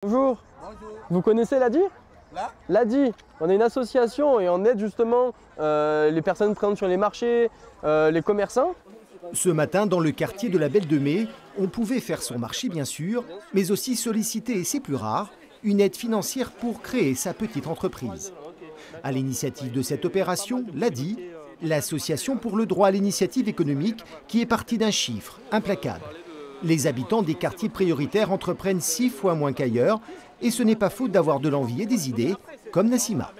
Bonjour. Bonjour. Vous connaissez l'ADI? L'ADI, on est une association et on aide justement les personnes présentes sur les marchés, les commerçants. Ce matin, dans le quartier de la Belle de Mai, on pouvait faire son marché bien sûr, mais aussi solliciter, et c'est plus rare, une aide financière pour créer sa petite entreprise. À l'initiative de cette opération, l'ADI, l'association pour le droit à l'initiative économique, qui est partie d'un chiffre implacable. Les habitants des quartiers prioritaires entreprennent 6 fois moins qu'ailleurs, et ce n'est pas faute d'avoir de l'envie et des idées, comme Nassima.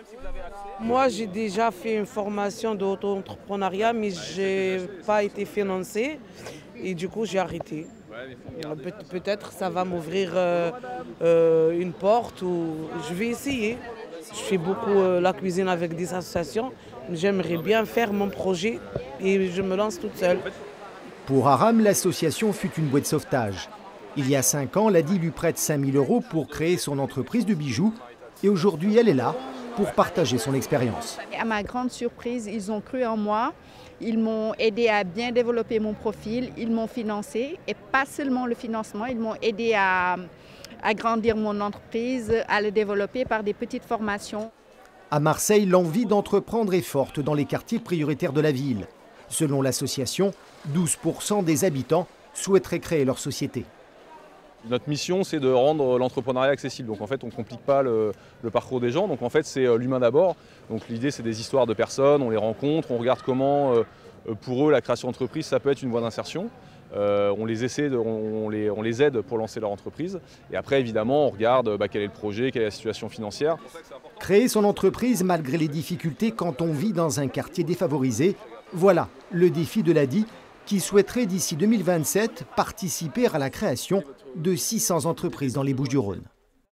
Moi, j'ai déjà fait une formation d'auto-entrepreneuriat, mais je n'ai pas été financée et du coup, j'ai arrêté. Peut-être ça va m'ouvrir une porte ou je vais essayer. Je fais beaucoup la cuisine avec des associations. J'aimerais bien faire mon projet et je me lance toute seule. Pour Aram, l'association fut une bouée de sauvetage. Il y a 5 ans, l'ADI lui prête 5 000 € pour créer son entreprise de bijoux. Et aujourd'hui, elle est là pour partager son expérience. À ma grande surprise, ils ont cru en moi. Ils m'ont aidé à bien développer mon profil. Ils m'ont financé. Et pas seulement le financement, ils m'ont aidé à agrandir mon entreprise, à le développer par des petites formations. À Marseille, l'envie d'entreprendre est forte dans les quartiers prioritaires de la ville. Selon l'association, 12% des habitants souhaiteraient créer leur société. Notre mission, c'est de rendre l'entrepreneuriat accessible. Donc en fait, on ne complique pas le parcours des gens. Donc en fait, c'est l'humain d'abord. Donc l'idée, c'est des histoires de personnes, on les rencontre, on regarde comment, pour eux, la création d'entreprise, ça peut être une voie d'insertion. On les aide pour lancer leur entreprise. Et après, évidemment, on regarde quel est le projet, quelle est la situation financière. Créer son entreprise malgré les difficultés quand on vit dans un quartier défavorisé, voilà le défi de l'ADI qui souhaiterait d'ici 2027 participer à la création de 600 entreprises dans les Bouches-du-Rhône.